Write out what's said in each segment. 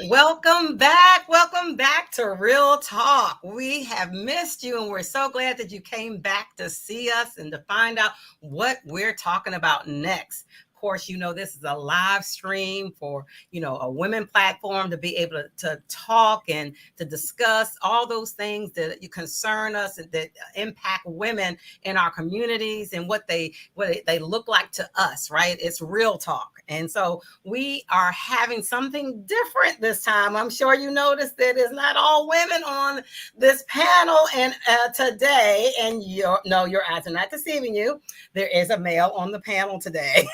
Welcome back. Welcome back to Real Talk. We have missed you, and we're so glad that you came back to see us and to find out what we're talking about next. Of course, this is a live stream for, a women platform to be able to talk and to discuss all those things that you concern us and that impact women in our communities and what they look like to us, right? It's real talk. And so we are having something different this time. I'm sure you noticed that it's not all women on this panel and today. And your eyes are not deceiving you. There is a male on the panel today.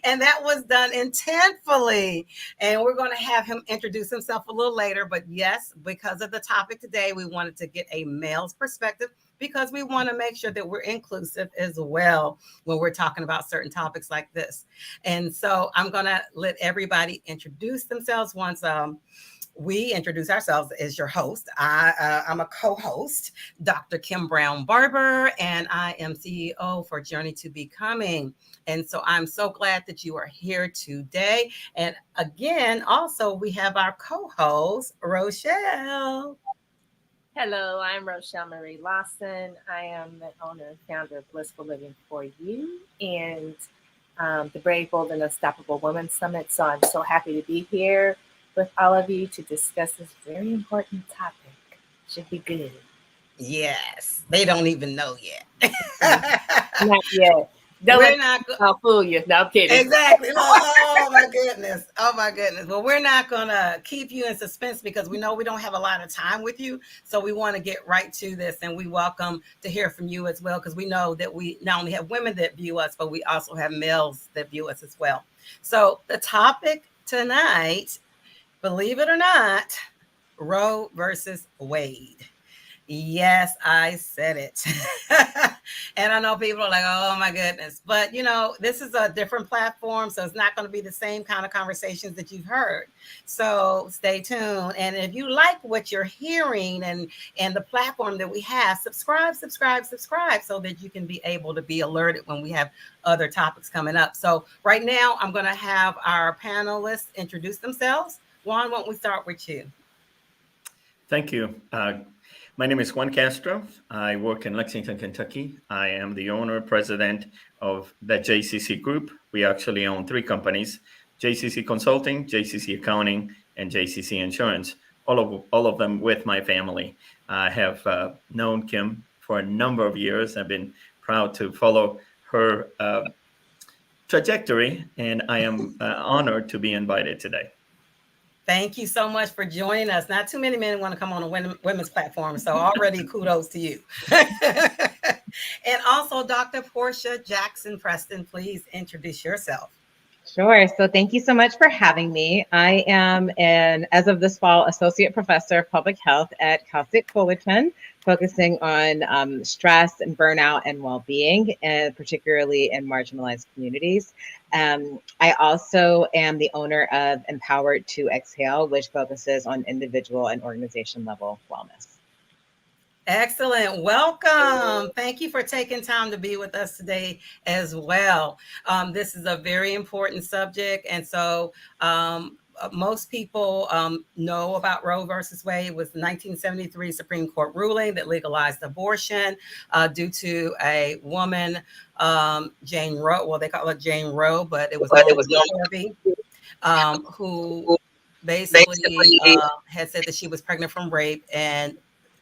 And that was done intentfully. And we're going to have him introduce himself a little later. But yes, because of the topic today, we wanted to get a male's perspective because we want to make sure that we're inclusive as well when we're talking about certain topics like this. And so I'm going to let everybody introduce themselves once we introduce ourselves as your host. I'm a co-host, Dr. Kim Brown Barber, and I am CEO for Journey to Becoming. And so I'm so glad that you are here today. And again, also, we have our co-host, Rochelle. Hello, I'm Rochelle Marie Lawson. I am the owner and founder of Blissful Living for You and the Brave, Bold, and Unstoppable Women Summit. So I'm so happy to be here with all of you to discuss this very important topic. Should be good. Yes, they don't even know yet. Not yet. We're not. I'll fool you. No, I'm kidding. Exactly. Oh my goodness. Oh my goodness. Well, we're not gonna keep you in suspense because we know we don't have a lot of time with you. So we want to get right to this, and we welcome to hear from you as well because we know that we not only have women that view us, but we also have males that view us as well. So the topic tonight, believe it or not, Roe versus Wade. Yes, I said it. And I know people are like, oh my goodness. But, this is a different platform. So it's not going to be the same kind of conversations that you've heard. So stay tuned. And if you like what you're hearing and the platform that we have, subscribe so that you can be able to be alerted when we have other topics coming up. So right now, I'm going to have our panelists introduce themselves. Juan, why don't we start with you? Thank you. My name is Juan Castro. I work in Lexington, Kentucky. I am the owner, president of the JCC Group. We actually own 3 companies: JCC Consulting, JCC Accounting, and JCC Insurance. All of them with my family. I have known Kim for a number of years. I've been proud to follow her trajectory, and I am honored to be invited today. Thank you so much for joining us. Not too many men want to come on a women's platform, so already kudos to you. And also, Dr. Portia Jackson Preston, please introduce yourself. Sure. So thank you so much for having me. I am as of this fall, associate professor of public health at Cal State Fullerton, focusing on stress and burnout and well-being, and particularly in marginalized communities. I also am the owner of Empowered to Exhale, which focuses on individual and organization level wellness. Excellent. Welcome. Thank you for taking time to be with us today as well. This is a very important subject. And so most people know about Roe versus Wade. It was the 1973 Supreme Court ruling that legalized abortion due to a woman, Jane Roe. Well, they call her Jane Roe, but it was Harvey, who basically had said that she was pregnant from rape and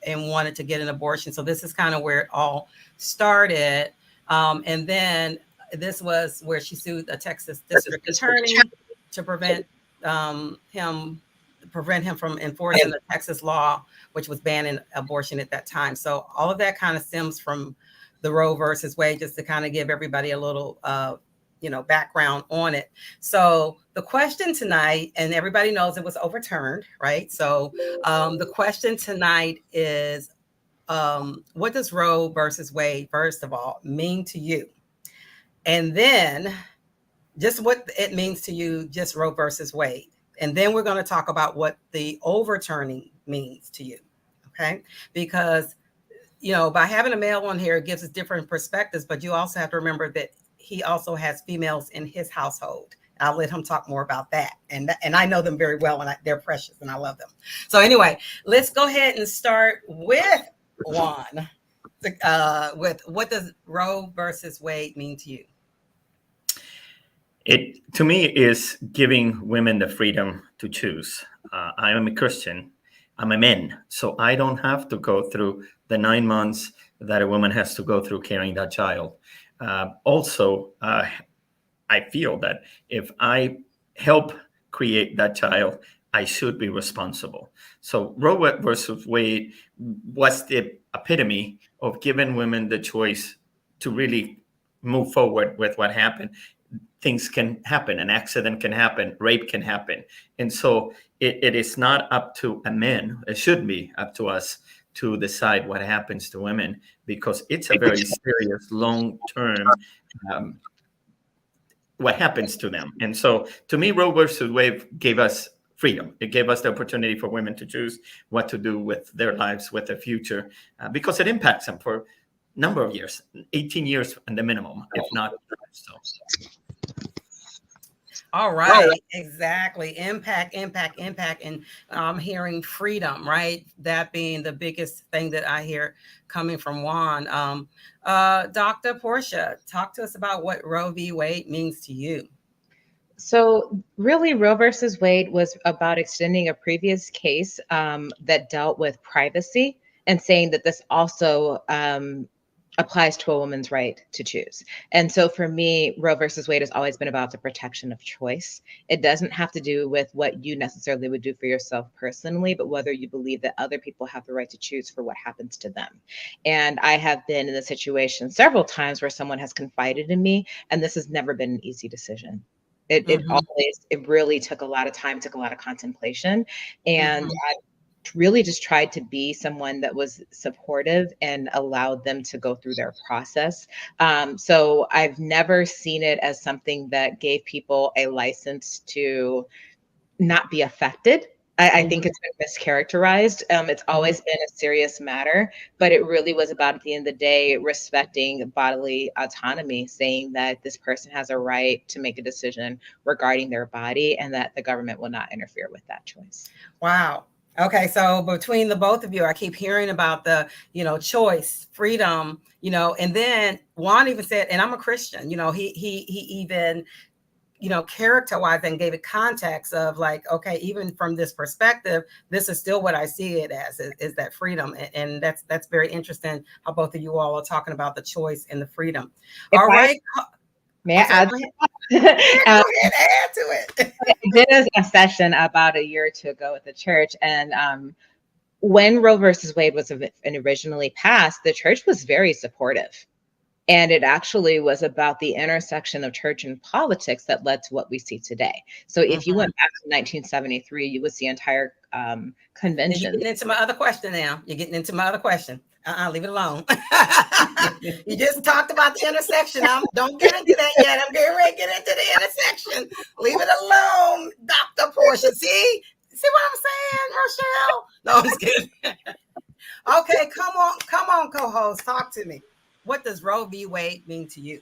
wanted to get an abortion. So this is kind of where it all started. And then this was where she sued a Texas district attorney to prevent him from enforcing the Texas law, which was banning abortion at that time. So all of that kind of stems from the Roe versus Wade, just to kind of give everybody a little background on it. So the question tonight, and everybody knows it was overturned, right? So the question tonight is, what does Roe versus Wade, first of all, mean to you? And then just what it means to you, just Roe versus Wade. And then we're going to talk about what the overturning means to you, okay? Because, by having a male on here, it gives us different perspectives, but you also have to remember that he also has females in his household I'll let him talk more about that. And I know them very well, and they're precious, and I love them. So anyway, let's go ahead and start with Juan. With what does Roe versus Wade mean to you? It, to me, is giving women the freedom to choose. I am a Christian. I'm a man, so I don't have to go through the 9 months that a woman has to go through carrying that child. Also, I feel that if I help create that child, I should be responsible. So Roe versus Wade was the epitome of giving women the choice to really move forward with what happened. Things can happen, an accident can happen, rape can happen. And so it is not up to a man, it should be up to us to decide what happens to women, because it's a very serious, long-term what happens to them. And so to me, Roe versus Wade gave us freedom. It gave us the opportunity for women to choose what to do with their lives, with their future, because it impacts them for a number of years, 18 years in the minimum, if not so. All right, exactly. Impact. And I'm hearing freedom, right? That being the biggest thing that I hear coming from Juan. Dr. Portia, talk to us about what Roe v. Wade means to you. So really, Roe versus Wade was about extending a previous case that dealt with privacy and saying that this also applies to a woman's right to choose. And so for me, Roe versus Wade has always been about the protection of choice. It doesn't have to do with what you necessarily would do for yourself personally, but whether you believe that other people have the right to choose for what happens to them. And I have been in the situation several times where someone has confided in me, and this has never been an easy decision. It really took a lot of time, took a lot of contemplation. And I really just tried to be someone that was supportive and allowed them to go through their process. So I've never seen it as something that gave people a license to not be affected. I think it's been mischaracterized. It's always been a serious matter, but it really was about, at the end of the day, respecting bodily autonomy, saying that this person has a right to make a decision regarding their body and that the government will not interfere with that choice. Wow. Okay, so between the both of you, I keep hearing about the, choice, freedom, and then Juan even said, and I'm a Christian, he even, character-wise and gave it context of like, okay, even from this perspective, this is still what I see it as, is that freedom. And that's very interesting how both of you all are talking about the choice and the freedom. All right. May I add? Go ahead, add to it. I did a session about a year or two ago at the church, and when Roe versus Wade was originally passed, the church was very supportive. And it actually was about the intersection of church and politics that led to what we see today. So if you went back to 1973, you would see entire conventions. You're getting into my other question now. You're getting into my other question. Leave it alone. You just talked about the intersection. Don't get into that yet. I'm getting ready to get into the intersection. Leave it alone, Dr. Portia. See what I'm saying, Rochelle? No, I'm just kidding. Okay, come on, co-host. Talk to me. What does Roe v. Wade mean to you?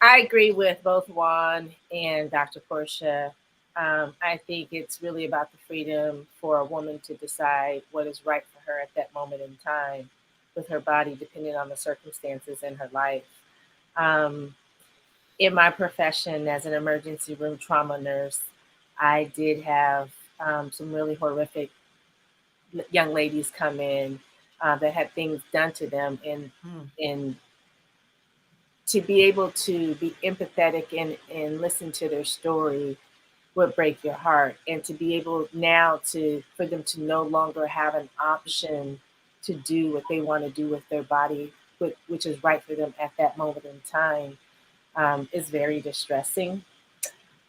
I agree with both Juan and Dr. Portia. I think it's really about the freedom for a woman to decide what is right for her at that moment in time with her body, depending on the circumstances in her life. In my profession as an emergency room trauma nurse, I did have some really horrific young ladies come in that had things done to them, and to be able to be empathetic and listen to their story would break your heart. And to be able now for them to no longer have an option to do what they want to do with their body, which is right for them at that moment in time, is very distressing.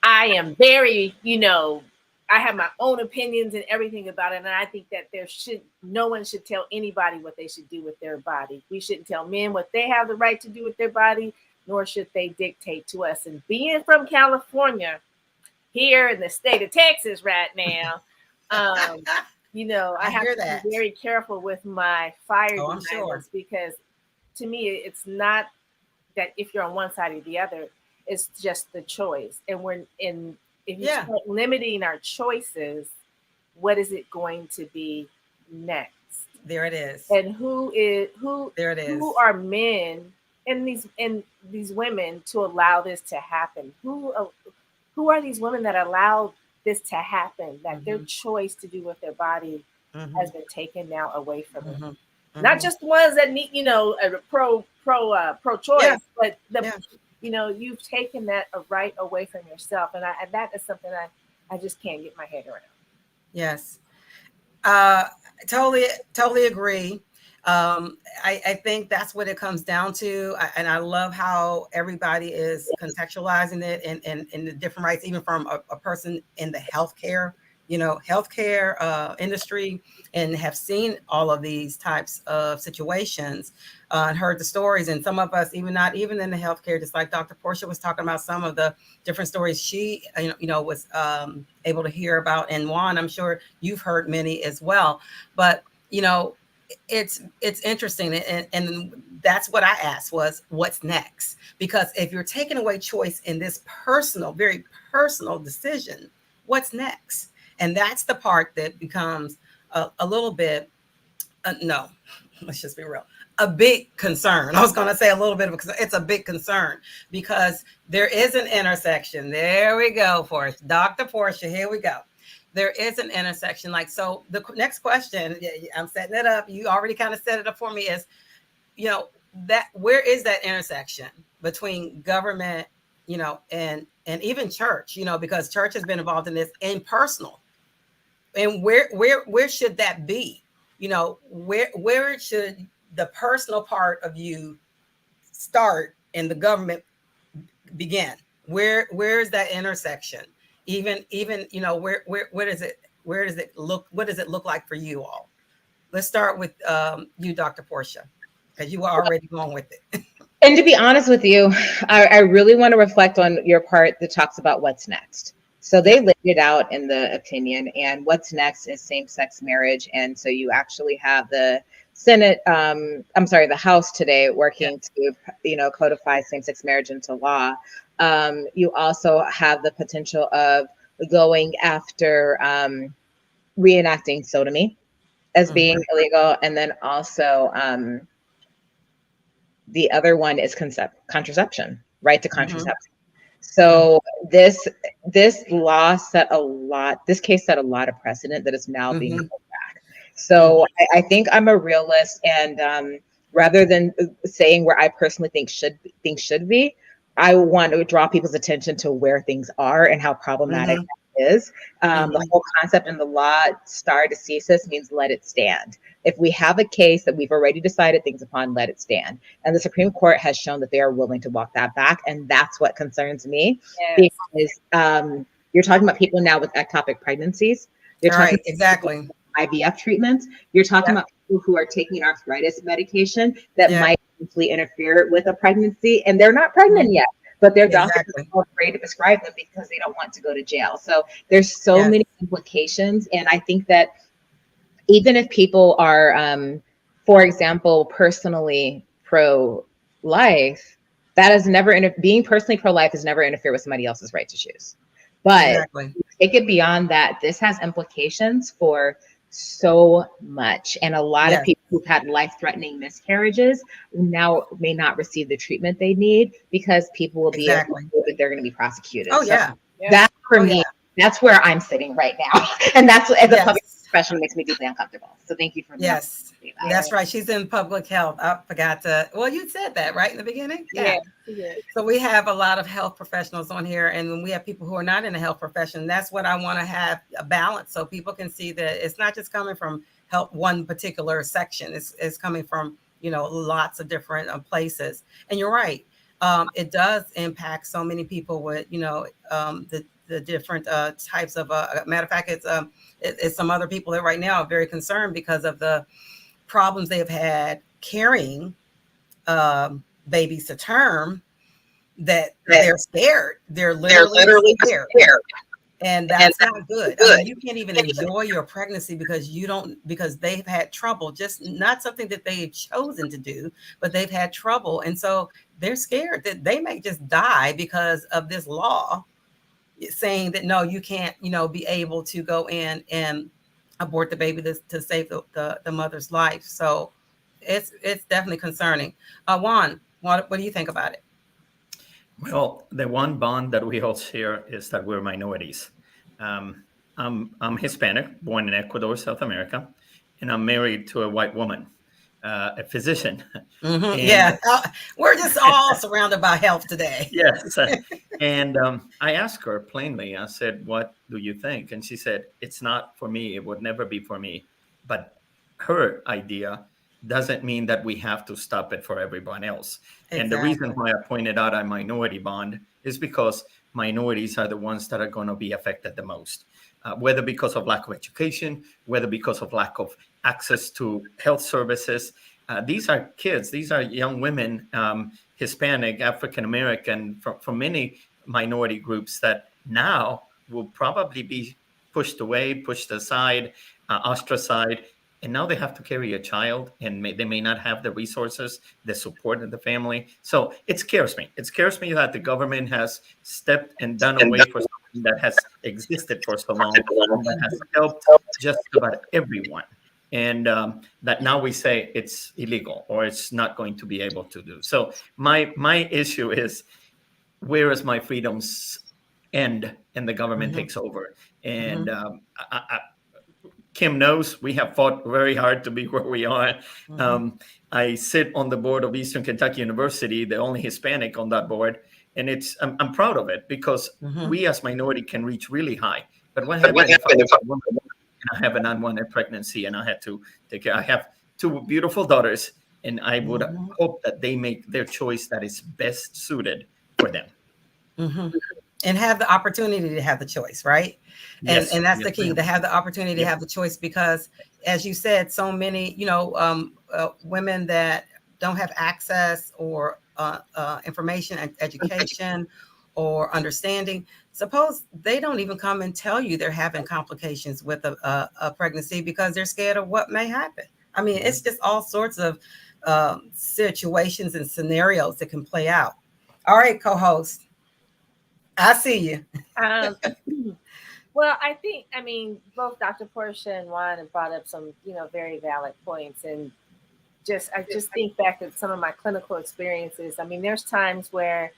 I am very, I have my own opinions and everything about it. And I think that no one should tell anybody what they should do with their body. We shouldn't tell men what they have the right to do with their body, nor should they dictate to us. And being from California, here in the state of Texas right now, I have to be very careful with my fire denials, because to me, it's not that if you're on one side or the other, It's just the choice. And if you Yeah. start limiting our choices, what is it going to be next? There it is. And who There it is. are men and these women to allow this to happen? Who are these women that allow this to happen? That their choice to do with their body has been taken now away from them. Not just the ones that need, pro choice, but you've taken that right away from yourself, and that is something I just can't get my head around. Yes, totally agree. I think that's what it comes down to, and I love how everybody is contextualizing it in the different rights, even from a person in the healthcare industry, and have seen all of these types of situations and heard the stories. And some of us, not even in the healthcare, just like Dr. Portia was talking about some of the different stories she, was able to hear about. And Juan, I'm sure you've heard many as well. But, it's interesting. And that's what I asked was, what's next? Because if you're taking away choice in this personal, very personal decision, what's next? And that's the part that becomes a little bit, no, let's just be real, a big concern. I was going to say a little bit because it's a big concern, because there is an intersection. There we go, Dr. Portia, here we go. There is an intersection. So the next question, I'm setting it up. You already kind of set it up for me, is, that where is that intersection between government, and even church, because church has been involved in this, and personal. And where should that be? Where should the personal part of you start and the government begin? Where is that intersection? Even where does it look? What does it look like for you all? Let's start with you, Dr. Portia, because you were already going with it. And to be honest with you, I really want to reflect on your part that talks about what's next. So they laid it out in the opinion, and what's next is same-sex marriage. And so you actually have the Senate, the House today working to, codify same-sex marriage into law. You also have the potential of going after reenacting sodomy as being illegal. And then also the other one is contraception, right to contraception. So this law this case set a lot of precedent that is now being pulled back. So I think I'm a realist, and rather than saying where I personally think things should be, I want to draw people's attention to where things are and how problematic that is. The whole concept in the law, stare decisis, means let it stand. If we have a case that we've already decided things upon, let it stand. And the Supreme Court has shown that they are willing to walk that back. And that's what concerns me. Yes. Because you're talking about people now with ectopic pregnancies. You're talking exactly. IVF treatments. You're talking about people who are taking arthritis medication that might potentially interfere with a pregnancy, and they're not pregnant yet, but their doctors are afraid to prescribe them because they don't want to go to jail. So there's so many implications. And I think that even if people are, for example, personally pro-life, that is never, being personally pro-life has never interfered with somebody else's right to choose. But take it beyond that, this has implications for so much. And a lot of people who've had life-threatening miscarriages now may not receive the treatment they need because people will be able to that they're going to be prosecuted. That for me, that's where I'm sitting right now. And that's as a public professional makes me deeply uncomfortable. So thank you for that's right. She's in public health. I forgot to, you said that right in the beginning. So we have a lot of health professionals on here, and when we have people who are not in the health profession, that's what I want to have a balance, so people can see that it's not just coming from one particular section. It's coming from, lots of different places. And you're right. It does impact so many people with, the different types of, matter of fact, it's some other people that right now are very concerned because of the problems they have had carrying babies to term, that they're scared. They're literally scared. And that's not good. I mean, you can't even enjoy your pregnancy because they've had trouble, just not something that they've chosen to do, but they've had trouble. And so they're scared that they may just die because of this law saying that, no, you can't, be able to go in and abort the baby to save the mother's life. So it's definitely concerning. Juan, what do you think about it? Well, the one bond that we all share is that we're minorities. I'm Hispanic, born in Ecuador, South America, and I'm married to a white woman, a physician. Mm-hmm. Yeah, we're just all surrounded by health today. Yes. And I asked her plainly, I said, what do you think? And she said, it's not for me. It would never be for me. But her idea doesn't mean that we have to stop it for everyone else. Exactly. And the reason why I pointed out a minority bond is because minorities are the ones that are going to be affected the most, whether because of lack of education, whether because of lack of access to health services. These are kids, these are young women, Hispanic, African-American, from many minority groups that now will probably be pushed away, pushed aside, ostracized. And now they have to carry a child, and they may not have the resources, the support of the family. So it scares me. It scares me that the government has stepped and done away for something that has existed for so long, that has helped just about everyone. And that now we say it's illegal or it's not going to be able to do. So my issue is, where is my freedoms end and the government takes over? And Kim knows we have fought very hard to be where we are. I sit on the board of Eastern Kentucky University, the only Hispanic on that board. And I'm proud of it because we as minority can reach really high. But what happened if I have an unwanted pregnancy and I had to take care? I have two beautiful daughters, and I would hope that they make their choice that is best suited for them. And have the opportunity to have the choice, right? Yes. And that's the key, to have the opportunity to have the choice, because as you said, so many, women that don't have access or information and education or understanding, suppose they don't even come and tell you they're having complications with a pregnancy because they're scared of what may happen. I mean, it's just all sorts of situations and scenarios that can play out. All right, co-host, I see you. Well, I mean, both Dr. Portia and Juan have brought up some, very valid points. And I just think back at some of my clinical experiences. I mean, there's times where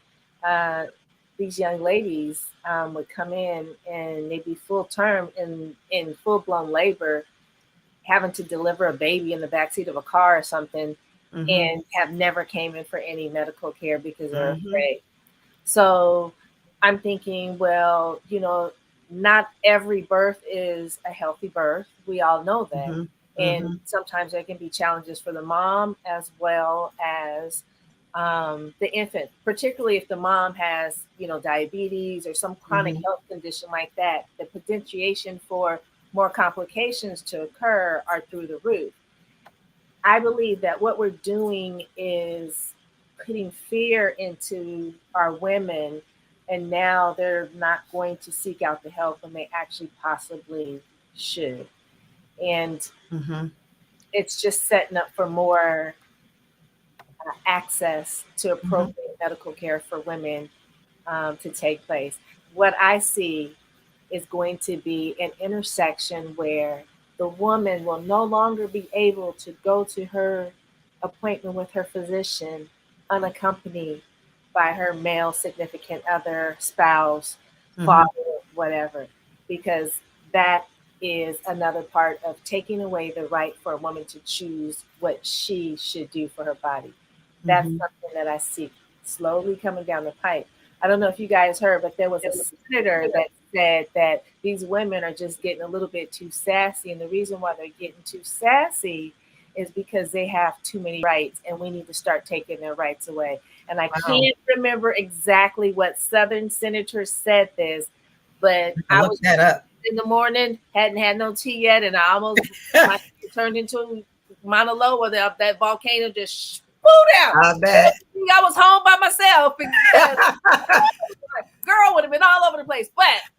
these young ladies would come in and they'd be full term in full blown labor, having to deliver a baby in the backseat of a car or something, and have never came in for any medical care because they're afraid. So I'm thinking, well, not every birth is a healthy birth. We all know that. And sometimes there can be challenges for the mom as well as the infant, particularly if the mom has, diabetes or some chronic health condition like that. The potentiation for more complications to occur are through the roof. I believe that what we're doing is putting fear into our women, and now they're not going to seek out the help when they actually possibly should. And it's just setting up for more access to appropriate medical care for women to take place. What I see is going to be an intersection where the woman will no longer be able to go to her appointment with her physician unaccompanied by her male significant other, spouse, father, whatever, because that is another part of taking away the right for a woman to choose what she should do for her body. That's something that I see slowly coming down the pipe. I don't know if you guys heard, but there was a senator that said that these women are just getting a little bit too sassy. And the reason why they're getting too sassy is because they have too many rights, and we need to start taking their rights away. And I can't remember exactly what Southern senator said this, but I was that up in the morning, hadn't had no tea yet, and I almost turned into Mauna Loa. That volcano just food out. I bet. I was home by myself because girl would have been all over the place.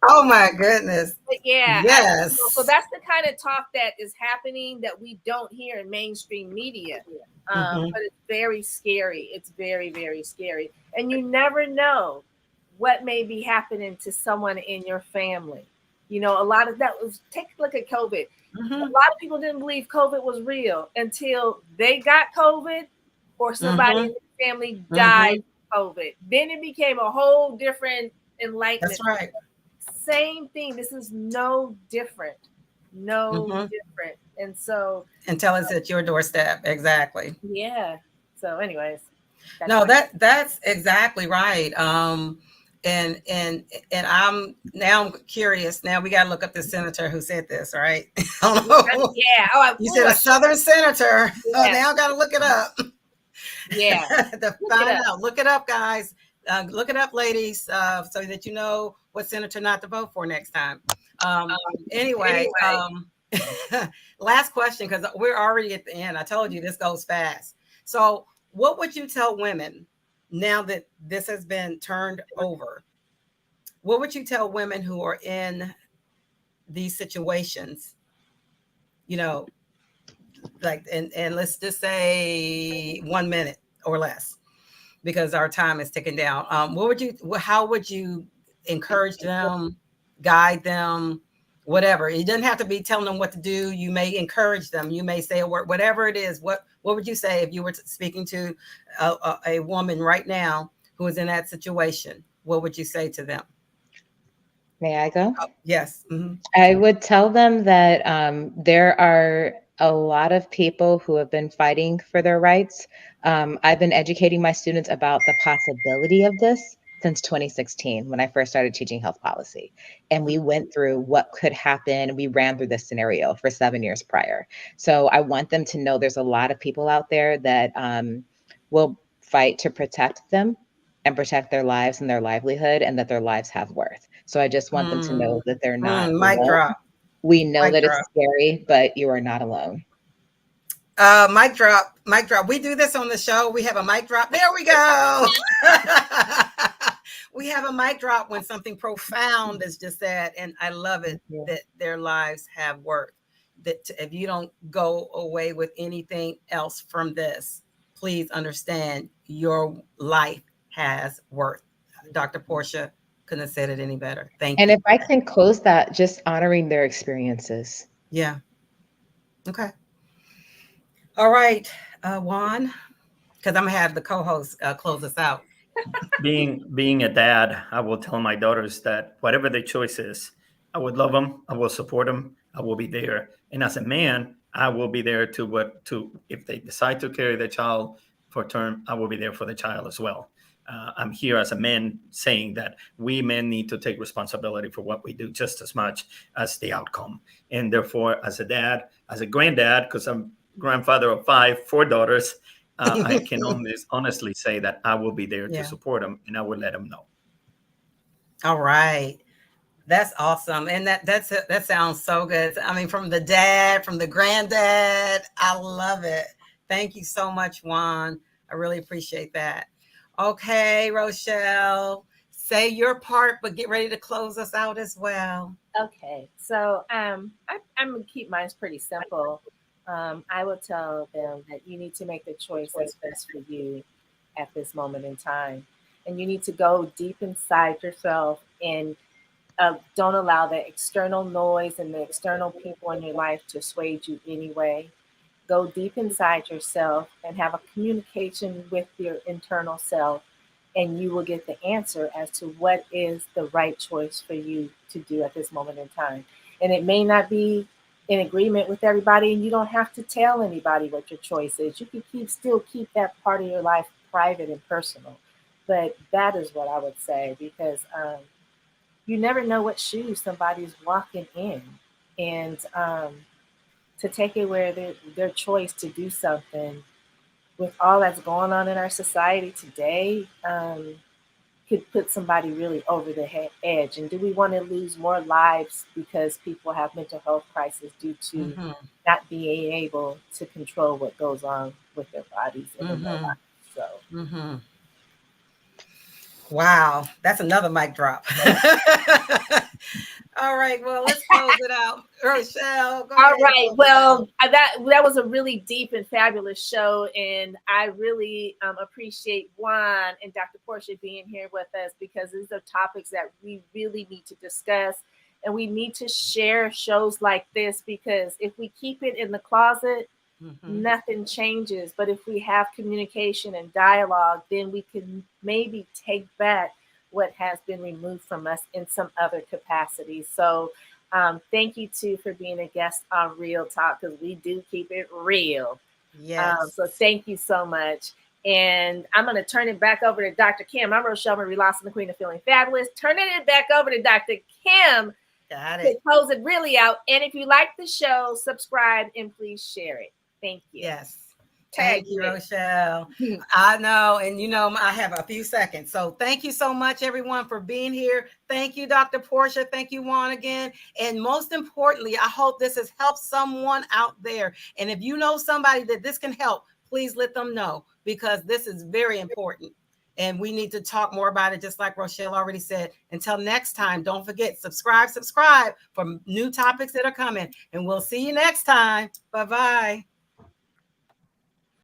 Oh my goodness. But yeah, Yes. so that's the kind of talk that is happening that we don't hear in mainstream media. But it's very scary. It's very, very scary. And you never know what may be happening to someone in your family. You know, a lot of that was, take a look at COVID. A lot of people didn't believe COVID was real until they got COVID or somebody in the family died of COVID. Then it became a whole different enlightenment. That's right. Same thing. This is no different. No different. And so until it's at your doorstep. Exactly. Yeah. So anyways. No, that's exactly right. And I'm now curious. Now we got to look up the senator who said this, right? Yeah. Oh, you said a Southern senator. Yeah. Oh, now I got to look it up. Yeah. To find out. Look it up, guys. Look it up, ladies, so that you know what senator not to vote for next time. Anyway. Last question, because we're already at the end. I told you this goes fast. So what would you tell women now that this has been turned over? What would you tell women who are in these situations? You know, like, and let's just say 1 minute or less, because our time is ticking down. How would you encourage them, guide them? Whatever. It doesn't have to be telling them what to do. You may encourage them. You may say a word, whatever it is. What would you say if you were speaking to a woman right now who is in that situation? What would you say to them? May I go? Yes. I would tell them that there are a lot of people who have been fighting for their rights. I've been educating my students about the possibility of this since 2016, when I first started teaching health policy. And we went through what could happen. We ran through this scenario for 7 years prior. So I want them to know there's a lot of people out there that will fight to protect them and protect their lives and their livelihood, and that their lives have worth. So I just want them to know that they're not mic alone. drop. We know mic that drop. It's scary, but you are not alone. Mic drop. Mic drop. We do this on the show. We have a mic drop. There we go. We have a mic drop when something profound is just said, and I love it that their lives have worth. That if you don't go away with anything else from this, please understand your life has worth. Dr. Portia couldn't have said it any better. Thank you. And if I can close that, just honoring their experiences. Yeah. Okay. All right, Juan, because I'm gonna have the co-host close us out. Being a dad, I will tell my daughters that whatever their choice is, I would love them, I will support them, I will be there. And as a man, I will be there to if they decide to carry their child for term, I will be there for the child as well. I'm here as a man saying that we men need to take responsibility for what we do just as much as the outcome. And therefore, as a dad, as a granddad, because I'm grandfather of 4 daughters, I can honestly say that I will be there to support them, and I will let them know. All right. That's awesome. And that sounds so good. I mean, from the dad, from the granddad, I love it. Thank you so much, Juan. I really appreciate that. Okay, Rochelle, say your part, but get ready to close us out as well. Okay. So I'm going to keep mine pretty simple. I will tell them that you need to make the choice that's best for you at this moment in time. And you need to go deep inside yourself and don't allow the external noise and the external people in your life to sway you anyway. Go deep inside yourself and have a communication with your internal self, and you will get the answer as to what is the right choice for you to do at this moment in time. And it may not be in agreement with everybody, and you don't have to tell anybody what your choice is. You can still keep that part of your life private and personal. But that is what I would say, because you never know what shoes somebody's walking in. And to take it where their choice to do something with all that's going on in our society today could put somebody really over the edge? And do we want to lose more lives because people have mental health crisis due to not being able to control what goes on with their bodies and in their lives? So. Wow, that's another mic drop. All right, well, let's close it out. Rochelle, go ahead. All right, well, that was a really deep and fabulous show, and I really appreciate Juan and Dr. Portia being here with us, because these are topics that we really need to discuss, and we need to share shows like this, because if we keep it in the closet, nothing changes. But if we have communication and dialogue, then we can maybe take back what has been removed from us in some other capacity. So thank you too for being a guest on Real Talk, because we do keep it real. Yes. So thank you so much. And I'm going to turn it back over to Dr. Kim. I'm Rochelle Marie Lawson, the Queen of Feeling Fabulous. Turning it back over to Dr. Kim to close it really out. And if you like the show, subscribe and please share it. Thank you. Yes. Thank you, Rochelle. I know. And, I have a few seconds. So thank you so much, everyone, for being here. Thank you, Dr. Portia. Thank you, Juan, again. And most importantly, I hope this has helped someone out there. And if you know somebody that this can help, please let them know, because this is very important. And we need to talk more about it, just like Rochelle already said. Until next time, don't forget, subscribe for new topics that are coming. And we'll see you next time. Bye-bye.